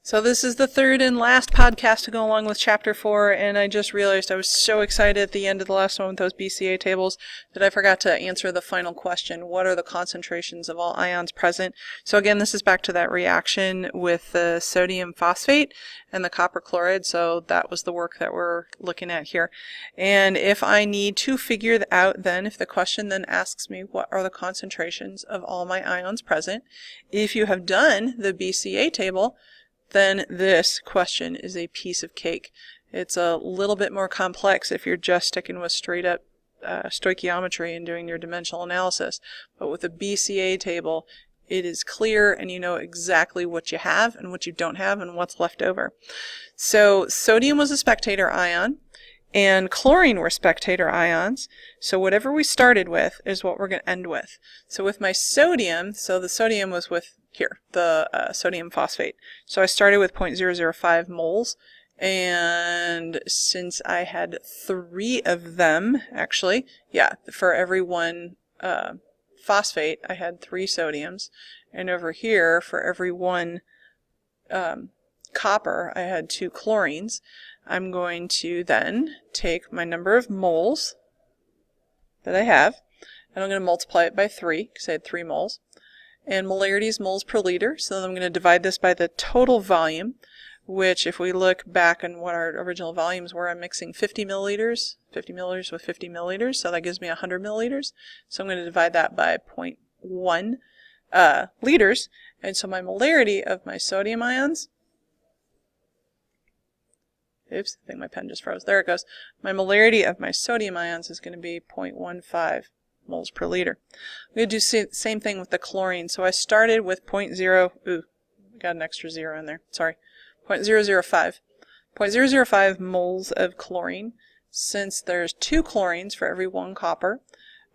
So this is the third and last podcast to go along with Chapter 4, and I just realized I was so excited at the end of the last one with those BCA tables that I forgot to answer the final question. What are the concentrations of all ions present? So again, this is back to that reaction with the sodium phosphate and the copper chloride, so that was the work that we're looking at here. And if I need to figure out then, if the question then asks me what are the concentrations of all my ions present, if you have done the BCA table, then this question is a piece of cake. It's a little bit more complex if you're just sticking with straight up stoichiometry and doing your dimensional analysis. But with a BCA table, it is clear and you know exactly what you have and what you don't have and what's left over. So sodium was a spectator ion and chlorine were spectator ions. So whatever we started with is what we're going to end with. So with my sodium, so the sodium was with here, the sodium phosphate. So I started with 0.005 moles, and since I had 3 of them, actually, yeah, for every one phosphate, I had 3 sodiums, and over here, for every one copper, I had 2 chlorines. I'm going to then take my number of moles that I have, and I'm going to multiply it by 3, because I had 3 moles. And molarity is moles per liter, so I'm going to divide this by the total volume, which if we look back on what our original volumes were, I'm mixing 50 milliliters with 50 milliliters, so that gives me 100 milliliters. So I'm going to divide that by 0.1 liters, and so my molarity of my sodium ions, oops, I think my pen just froze, there it goes. My molarity of my sodium ions is going to be 0.15 moles per liter. I'm going to do the same thing with the chlorine. So I started with 0.0, ooh, got an extra 0 in there, sorry, 0.005. 0.005 moles of chlorine, since there's 2 chlorines for every 1 copper,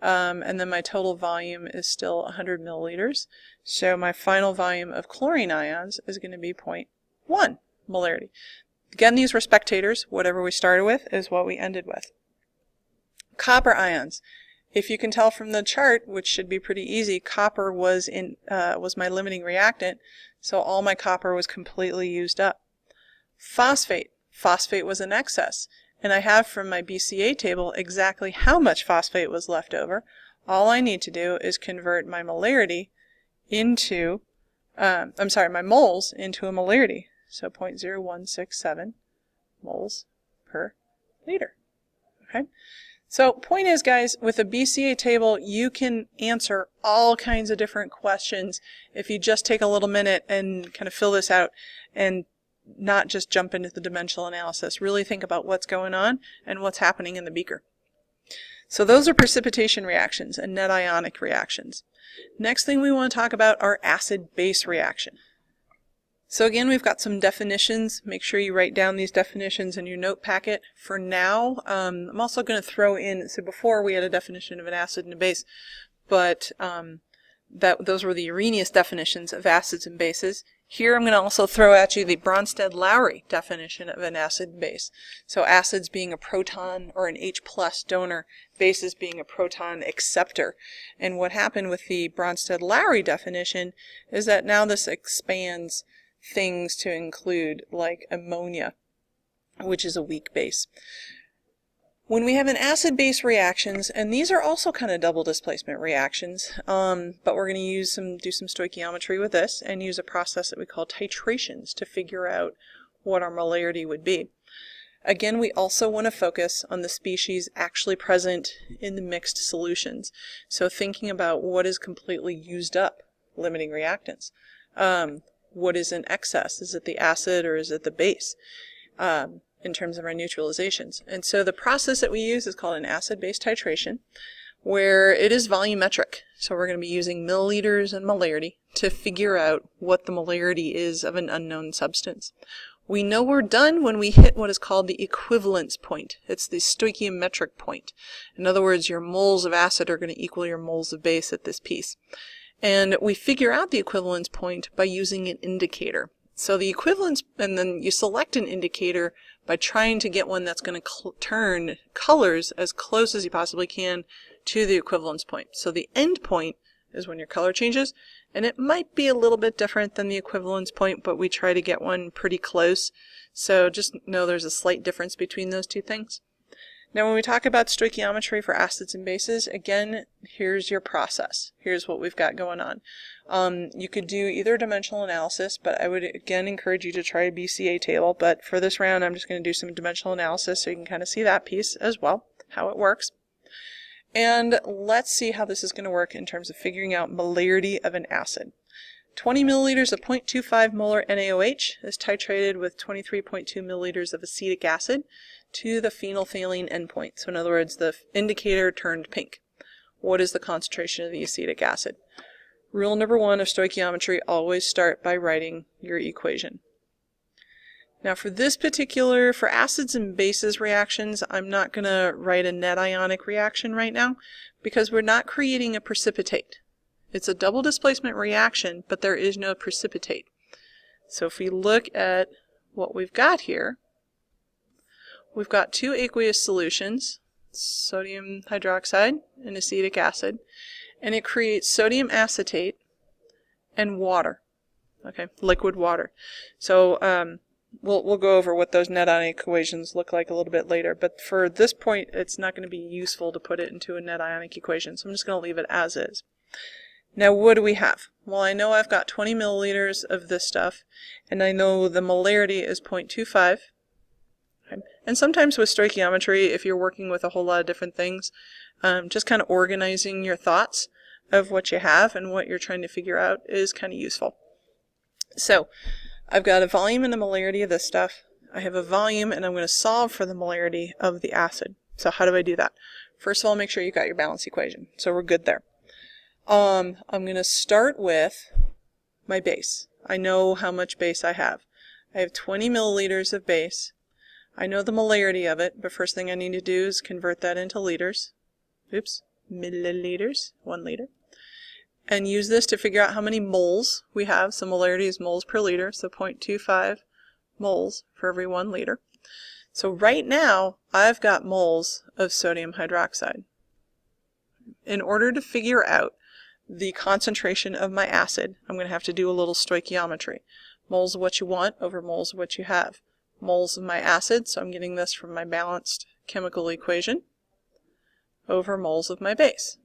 and then my total volume is still 100 milliliters. So my final volume of chlorine ions is going to be 0.1 molarity. Again, these were spectators. Whatever we started with is what we ended with. Copper ions. If you can tell from the chart, which should be pretty easy, copper was my limiting reactant, so all my copper was completely used up. Phosphate. Phosphate was in excess, and I have from my BCA table exactly how much phosphate was left over. All I need to do is convert my molarity into, my moles into a molarity. So 0.0167 moles per liter. Okay. So point is, guys, with a BCA table, you can answer all kinds of different questions if you just take a little minute and kind of fill this out and not just jump into the dimensional analysis. Really think about what's going on and what's happening in the beaker. So those are precipitation reactions and net ionic reactions. Next thing we want to talk about are acid-base reaction. So again, we've got some definitions. Make sure you write down these definitions in your note packet. For now, I'm also going to throw in, so before we had a definition of an acid and a base, but those were the Arrhenius definitions of acids and bases. Here I'm going to also throw at you the Bronsted-Lowry definition of an acid and base. So acids being a proton or an H+ donor, bases being a proton acceptor. And what happened with the Bronsted-Lowry definition is that now this expands things to include like ammonia, which is a weak base. When we have an acid-base reactions, and these are also kind of double displacement reactions, but we're going to do some stoichiometry with this and use a process that we call titrations to figure out what our molarity would be. Again, we also want to focus on the species actually present in the mixed solutions. So thinking about what is completely used up, limiting reactants. What is in excess? Is it the acid or is it the base in terms of our neutralizations? And so the process that we use is called an acid-base titration, where it is volumetric. So we're going to be using milliliters and molarity to figure out what the molarity is of an unknown substance. We know we're done when we hit what is called the equivalence point. It's the stoichiometric point. In other words, your moles of acid are going to equal your moles of base at this piece. And we figure out the equivalence point by using an indicator. So the equivalence, and then you select an indicator by trying to get one that's going to turn colors as close as you possibly can to the equivalence point. So the end point is when your color changes, and it might be a little bit different than the equivalence point, but we try to get one pretty close. So just know there's a slight difference between those two things. Now when we talk about stoichiometry for acids and bases, again, here's your process. Here's what we've got going on. You could do either dimensional analysis, but I would again encourage you to try a BCA table. But for this round, I'm just going to do some dimensional analysis so you can kind of see that piece as well, how it works. And let's see how this is going to work in terms of figuring out molarity of an acid. 20 milliliters of 0.25 molar NaOH is titrated with 23.2 milliliters of acetic acid to the phenolphthalein endpoint. So in other words, the indicator turned pink. What is the concentration of the acetic acid? Rule number 1 of stoichiometry, always start by writing your equation. Now for this particular, for acids and bases reactions, I'm not going to write a net ionic reaction right now because we're not creating a precipitate. It's a double displacement reaction, but there is no precipitate. So if we look at what we've got here, we've got two aqueous solutions, sodium hydroxide and acetic acid, and it creates sodium acetate and water, okay, liquid water. So we'll go over what those net ionic equations look like a little bit later, but for this point it's not going to be useful to put it into a net ionic equation, so I'm just going to leave it as is. Now what do we have? Well, I know I've got 20 milliliters of this stuff, and I know the molarity is 0.25. Okay. And sometimes with stoichiometry, if you're working with a whole lot of different things, just kind of organizing your thoughts of what you have and what you're trying to figure out is kind of useful. So I've got a volume and a molarity of this stuff. I have a volume, and I'm going to solve for the molarity of the acid. So how do I do that? First of all, make sure you've got your balance equation. So we're good there. I'm going to start with my base. I know how much base I have. I have 20 milliliters of base. I know the molarity of it, but first thing I need to do is convert that into liters. Oops, milliliters, 1 liter. And use this to figure out how many moles we have. So molarity is moles per liter, so 0.25 moles for every 1 liter. So right now, I've got moles of sodium hydroxide. In order to figure out the concentration of my acid, I'm going to have to do a little stoichiometry. Moles of what you want over moles of what you have. Moles of my acid, so I'm getting this from my balanced chemical equation, over moles of my base.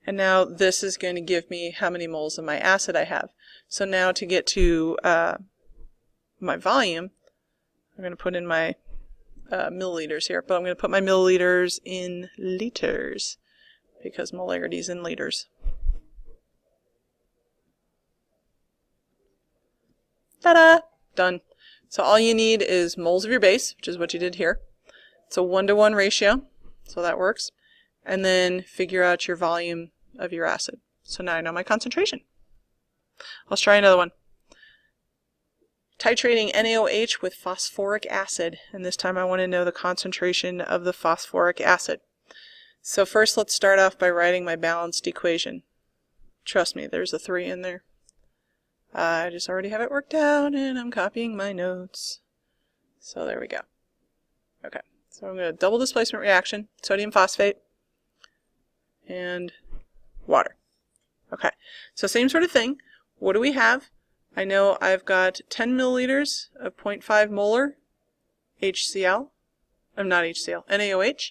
And now this is going to give me how many moles of my acid I have. So now to get to my volume, I'm going to put in my milliliters here, but I'm going to put my milliliters in liters because molarity is in liters. Ta-da! Done. So all you need is moles of your base, which is what you did here. It's a 1-to-1 ratio, so that works. And then figure out your volume of your acid. So now I know my concentration. Let's try another one. Titrating NaOH with phosphoric acid, and this time I want to know the concentration of the phosphoric acid. So first let's start off by writing my balanced equation. Trust me, there's a 3 in there. I just already have it worked out and I'm copying my notes. So there we go. Okay, so I'm going to double displacement reaction, sodium phosphate and water. Okay, so same sort of thing. What do we have? I know I've got 10 milliliters of 0.5 molar HCl. I'm not HCl, NaOH.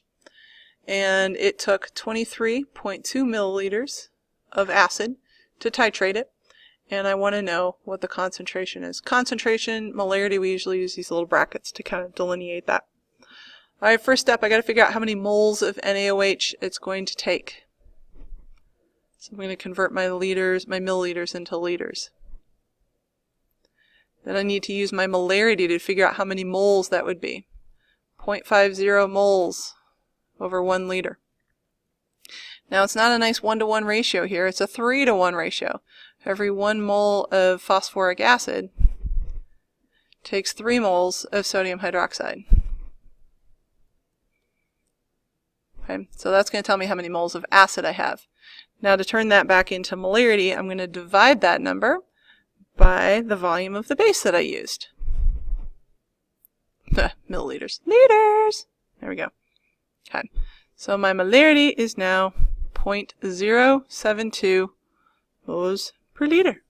And it took 23.2 milliliters of acid to titrate it. And I want to know what the concentration is. Concentration, molarity, we usually use these little brackets to kind of delineate that. All right, first step, I got to figure out how many moles of NaOH it's going to take. So I'm going to convert my liters, my milliliters into liters. Then I need to use my molarity to figure out how many moles that would be. 0.50 moles over 1 liter. Now it's not a nice 1-to-1 ratio here, it's a 3-to-1 ratio. Every 1 mole of phosphoric acid takes 3 moles of sodium hydroxide. Okay, so that's going to tell me how many moles of acid I have. Now to turn that back into molarity, I'm going to divide that number by the volume of the base that I used. Milliliters. Liters! There we go. Okay. So my molarity is now 0.072 moles per liter.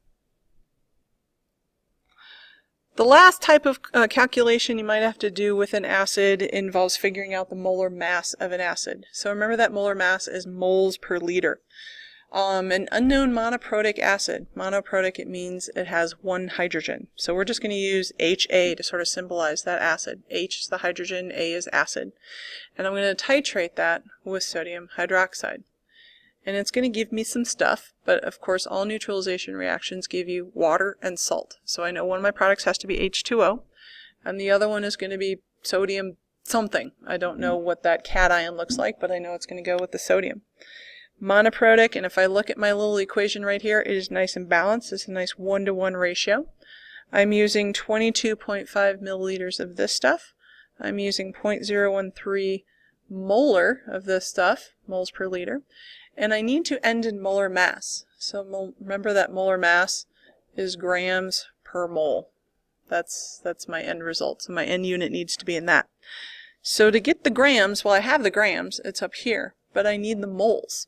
The last type of calculation you might have to do with an acid involves figuring out the molar mass of an acid. So remember that molar mass is moles per liter. An unknown monoprotic acid. Monoprotic, it means it has one hydrogen. So we're just going to use HA to sort of symbolize that acid. H is the hydrogen, A is acid. And I'm going to titrate that with sodium hydroxide. And it's going to give me some stuff, but of course all neutralization reactions give you water and salt. So I know one of my products has to be H2O, and the other one is going to be sodium something. I don't know what that cation looks like, but I know it's going to go with the sodium. Monoprotic, and if I look at my little equation right here, it is nice and balanced. It's a nice 1-to-1 ratio. I'm using 22.5 milliliters of this stuff. I'm using 0.013 molar of this stuff, moles per liter. And I need to end in molar mass. So remember that molar mass is grams per mole. That's my end result. So my end unit needs to be in that. So to get the grams, well, I have the grams, it's up here, but I need the moles.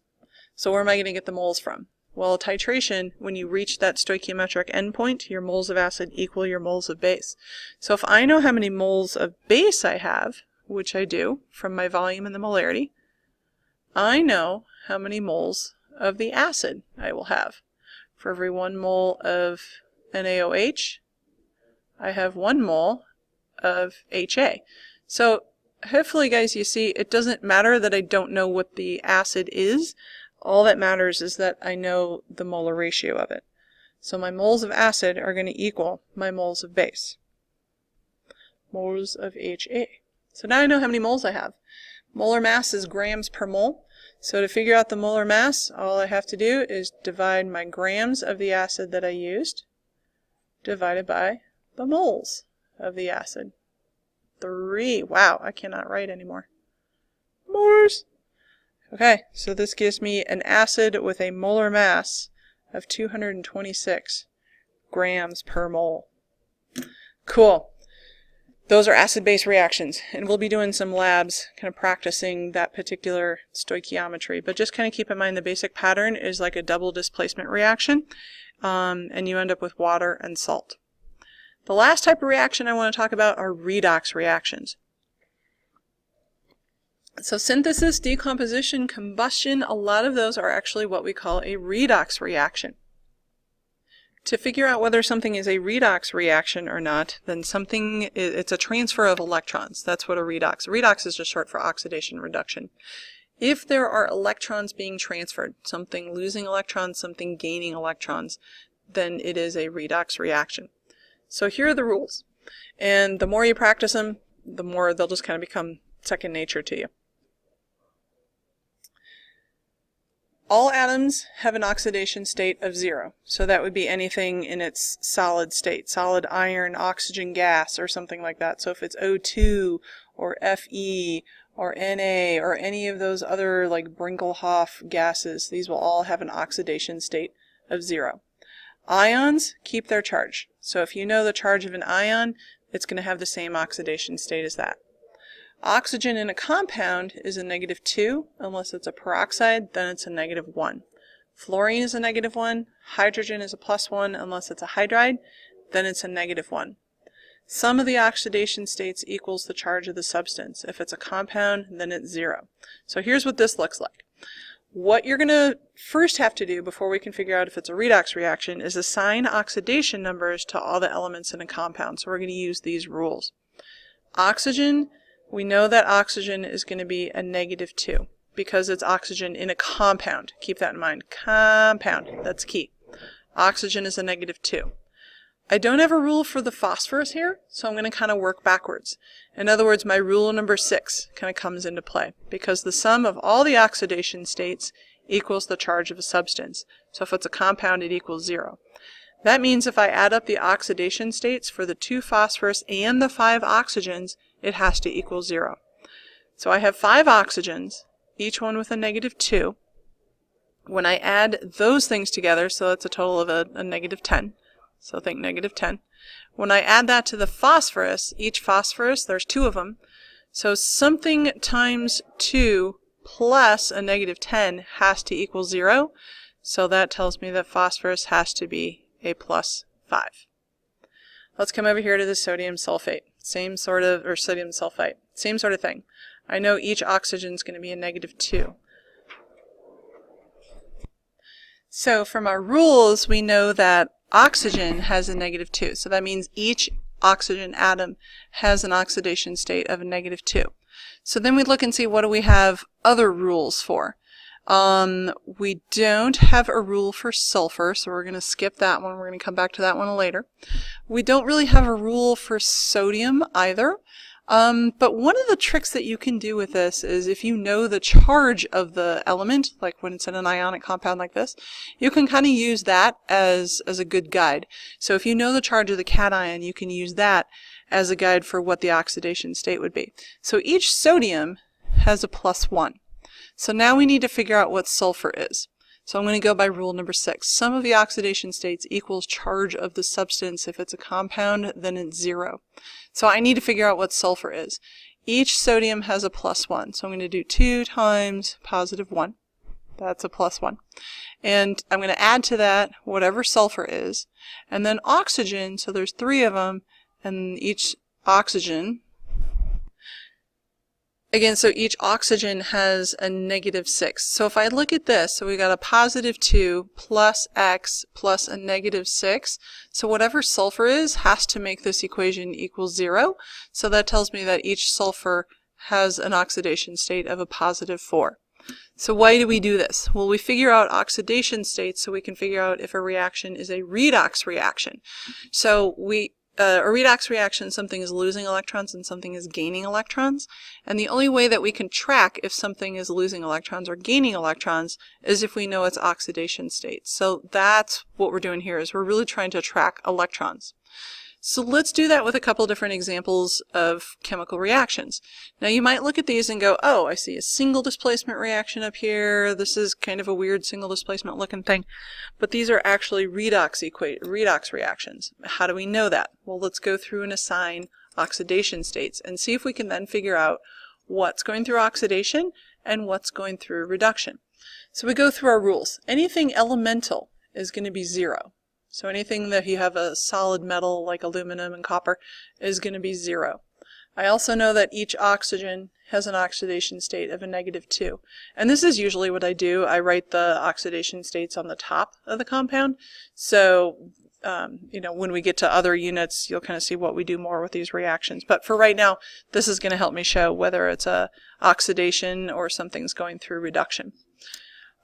So where am I going to get the moles from? Well, titration, when you reach that stoichiometric endpoint, your moles of acid equal your moles of base. So if I know how many moles of base I have, which I do from my volume and the molarity, I know how many moles of the acid I will have. For every 1 mole of NaOH, I have 1 mole of HA. So hopefully, guys, you see it doesn't matter that I don't know what the acid is. All that matters is that I know the molar ratio of it. So my moles of acid are going to equal my moles of base. Moles of HA. So now I know how many moles I have. Molar mass is grams per mole. So to figure out the molar mass, all I have to do is divide my grams of the acid that I used divided by the moles of the acid. 3. Wow, I cannot write anymore. Moles. Okay, so this gives me an acid with a molar mass of 226 grams per mole. Cool. Those are acid-base reactions, and we'll be doing some labs kind of practicing that particular stoichiometry, but just kind of keep in mind the basic pattern is like a double displacement reaction, and you end up with water and salt. The last type of reaction I want to talk about are redox reactions. So synthesis, decomposition, combustion, a lot of those are actually what we call a redox reaction. To figure out whether something is a redox reaction or not, then it's a transfer of electrons. That's what a redox. Redox is just short for oxidation reduction. If there are electrons being transferred, something losing electrons, something gaining electrons, then it is a redox reaction. So here are the rules. And the more you practice them, the more they'll just kind of become second nature to you. All atoms have an oxidation state of 0. So that would be anything in its solid state, solid iron, oxygen gas, or something like that. So if it's O2 or Fe or Na or any of those other like Brinkelhoff gases, these will all have an oxidation state of 0. Ions keep their charge. So if you know the charge of an ion, it's going to have the same oxidation state as that. Oxygen in a compound is a -2, unless it's a peroxide, then it's a -1. Fluorine is a -1, hydrogen is a +1, unless it's a hydride, then it's a -1. Sum of the oxidation states equals the charge of the substance. If it's a compound, then it's 0. So here's what this looks like. What you're going to first have to do before we can figure out if it's a redox reaction is assign oxidation numbers to all the elements in a compound. So we're going to use these rules. Oxygen, we know that oxygen is going to be a -2 because it's oxygen in a compound. Keep that in mind. Compound, that's key. Oxygen is a -2. I don't have a rule for the phosphorus here, so I'm going to kind of work backwards. In other words, my rule number 6 kind of comes into play because the sum of all the oxidation states equals the charge of a substance. So if it's a compound, it equals 0. That means if I add up the oxidation states for the 2 phosphorus and the 5 oxygens, it has to equal 0. So I have 5 oxygens, each one with a -2. When I add those things together, so that's a total of a -10. So think -10. When I add that to the phosphorus, each phosphorus, there's 2 of them. So something times 2 plus a negative 10 has to equal 0. So that tells me that phosphorus has to be a plus 5. Let's come over here to the sodium sulfate. Same sort of, or sodium sulfite. Same sort of thing. I know each oxygen is going to be a negative 2. So from our rules, we know that oxygen has a negative 2. So that means each oxygen atom has an oxidation state of a negative 2. So then we look and see what do we have other rules for. We don't have a rule for sulfur, so we're going to skip that one. We're going to come back to that one later. We don't really have a rule for sodium either. But one of the tricks that you can do with this is if you know the charge of the element, like when it's in an ionic compound like this, you can kind of use that as a good guide. So if you know the charge of the cation, you can use that as a guide for what the oxidation state would be. So each sodium has a plus 1. So now we need to figure out what sulfur is. So I'm going to go by rule number 6. Sum of the oxidation states equals charge of the substance. If it's a compound, then it's 0. So I need to figure out what sulfur is. Each sodium has a plus 1. So I'm going to do 2 times positive 1. That's a plus 1. And I'm going to add to that whatever sulfur is. And then oxygen, so there's 3 of them, and each oxygen, again, so each oxygen has a negative 6. So if I look at this, so we got a positive 2 plus X plus a negative 6. So whatever sulfur is has to make this equation equal 0. So that tells me that each sulfur has an oxidation state of a positive 4. So why do we do this? Well, we figure out oxidation states so we can figure out if a reaction is a redox reaction. So a redox reaction, something is losing electrons and something is gaining electrons. And the only way that we can track if something is losing electrons or gaining electrons is if we know its oxidation state. So that's what we're doing here, is we're really trying to track electrons. So let's do that with a couple different examples of chemical reactions. Now you might look at these and go, oh, I see a single displacement reaction up here. This is kind of a weird single displacement looking thing. But these are actually redox reactions. How do we know that? Well, let's go through and assign oxidation states and see if we can then figure out what's going through oxidation and what's going through reduction. So we go through our rules. Anything elemental is going to be 0. So anything that you have a solid metal like aluminum and copper is going to be 0. I also know that each oxygen has an oxidation state of a negative 2. And this is usually what I do. I write the oxidation states on the top of the compound. So, when we get to other units, you'll kind of see what we do more with these reactions. But for right now, this is going to help me show whether it's a oxidation or something's going through reduction.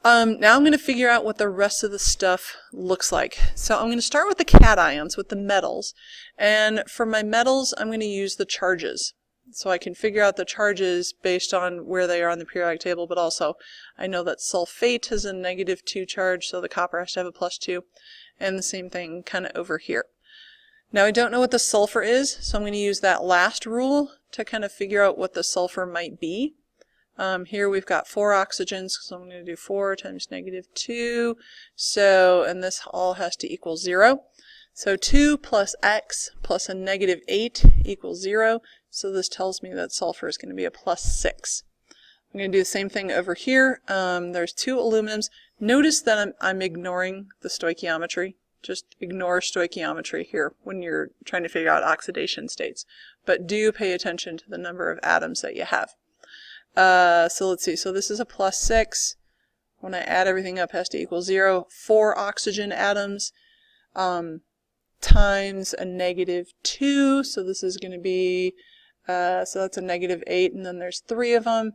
Now I'm going to figure out what the rest of the stuff looks like. So I'm going to start with the cations, with the metals. And for my metals, I'm going to use the charges. So I can figure out the charges based on where they are on the periodic table, but also I know that sulfate has a negative 2 charge, so the copper has to have a plus 2. And the same thing kind of over here. Now I don't know what the sulfur is, so I'm going to use that last rule to kind of figure out what the sulfur might be. Here we've got 4 oxygens, so I'm going to do 4 times negative 2. So, and this all has to equal 0. So 2 plus X plus a negative 8 equals 0. So this tells me that sulfur is going to be a plus 6. I'm going to do the same thing over here. There's 2 aluminums. Notice that I'm ignoring the stoichiometry. Just ignore stoichiometry here when you're trying to figure out oxidation states. But do pay attention to the number of atoms that you have. So let's see, so this is a plus 6. When I add everything up, it has to equal 0. 4 oxygen atoms times a negative 2, so this is going to be, so that's a negative 8, and then there's 3 of them.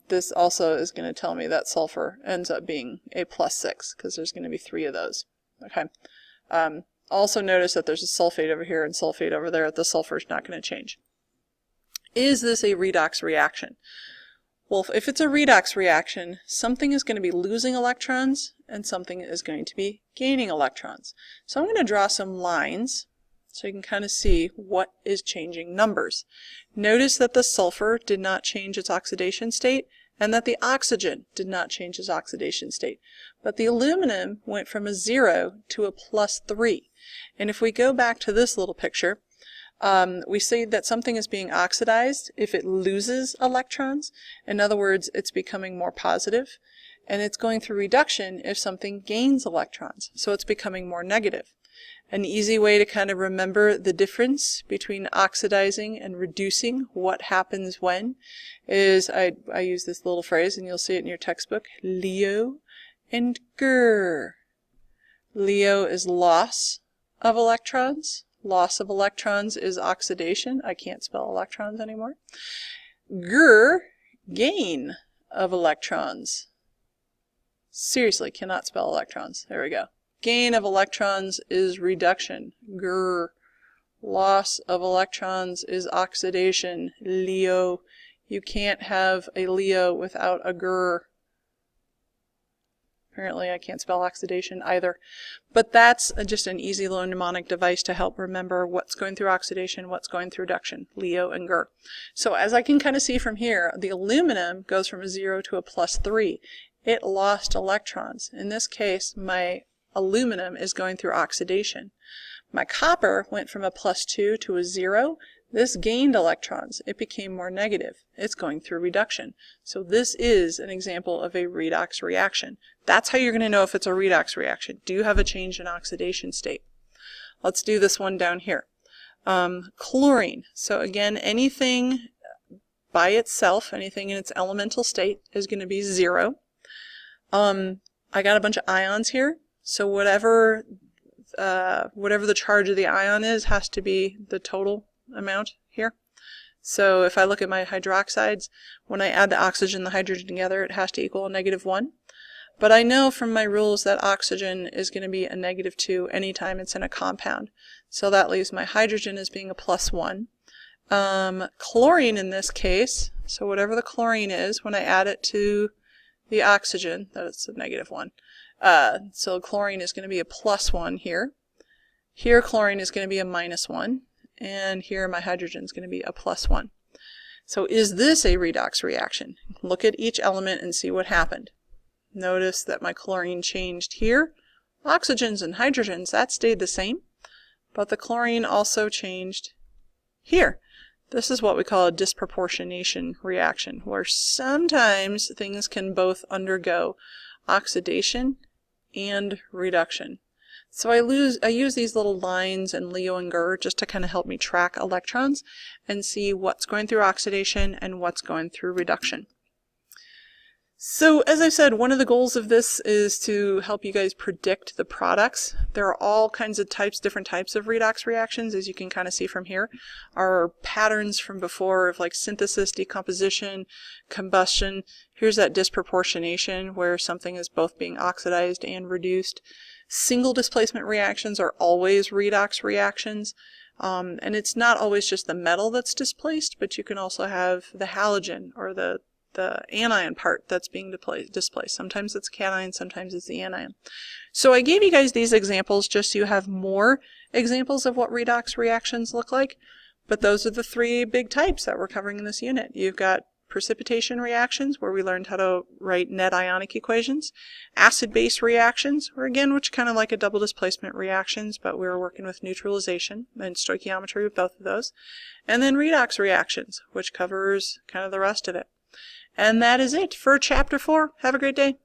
This also is going to tell me that sulfur ends up being a plus 6, because there's going to be 3 of those. Okay. Also notice that there's a sulfate over here and sulfate over there. The sulfur is not going to change. Is this a redox reaction? Well, if it's a redox reaction, something is going to be losing electrons and something is going to be gaining electrons. So I'm going to draw some lines so you can kind of see what is changing numbers. Notice that the sulfur did not change its oxidation state and that the oxygen did not change its oxidation state. But the aluminum went from a 0 to a plus 3. And if we go back to this little picture, We say that something is being oxidized if it loses electrons. In other words, it's becoming more positive. And it's going through reduction if something gains electrons. So it's becoming more negative. An easy way to kind of remember the difference between oxidizing and reducing, what happens when, is I use this little phrase, and you'll see it in your textbook, LEO and GR. LEO is loss of electrons. Loss of electrons is oxidation. I can't spell electrons anymore. GR, gain of electrons. Seriously, cannot spell electrons. There we go. Gain of electrons is reduction. GR. Loss of electrons is oxidation. LEO. You can't have a LEO without a GR. Apparently I can't spell oxidation either. But that's just an easy little mnemonic device to help remember what's going through oxidation, what's going through reduction. LEO and GR. So as I can kind of see from here, the aluminum goes from a 0 to a +3. It lost electrons. In this case, my aluminum is going through oxidation. My copper went from a +2 to a 0. This gained electrons. It became more negative. It's going through reduction. So this is an example of a redox reaction. That's how you're going to know if it's a redox reaction. Do you have a change in oxidation state? Let's do this one down here. Chlorine. So again, anything by itself, anything in its elemental state is going to be 0. I got a bunch of ions here, so whatever the charge of the ion is has to be the total amount here. So if I look at my hydroxides, when I add the oxygen and the hydrogen together, it has to equal a -1. But I know from my rules that oxygen is going to be a -2 anytime it's in a compound. So that leaves my hydrogen as being a +1. Chlorine in this case, so whatever the chlorine is, when I add it to the oxygen, that's a -1. So chlorine is going to be a +1 here. Here chlorine is going to be a -1. And here my hydrogen is going to be a +1. So is this a redox reaction? Look at each element and see what happened. Notice that my chlorine changed here. Oxygens and hydrogens, that stayed the same. But the chlorine also changed here. This is what we call a disproportionation reaction, where sometimes things can both undergo oxidation and reduction. So I use these little lines and LEO and GR just to kind of help me track electrons and see what's going through oxidation and what's going through reduction. So as I said, one of the goals of this is to help you guys predict the products. There are all kinds of different types of redox reactions, as you can kind of see from here. Our patterns from before of like synthesis, decomposition, combustion. Here's that disproportionation where something is both being oxidized and reduced. Single displacement reactions are always redox reactions. And it's not always just the metal that's displaced, but you can also have the halogen or the anion part that's being displaced. Sometimes it's cation, sometimes it's the anion. So I gave you guys these examples just so you have more examples of what redox reactions look like. But those are the 3 big types that we're covering in this unit. You've got precipitation reactions, where we learned how to write net ionic equations. Acid-base reactions, or again, which kind of like a double displacement reactions, but we were working with neutralization and stoichiometry with both of those. And then redox reactions, which covers kind of the rest of it. And that is it for Chapter 4. Have a great day.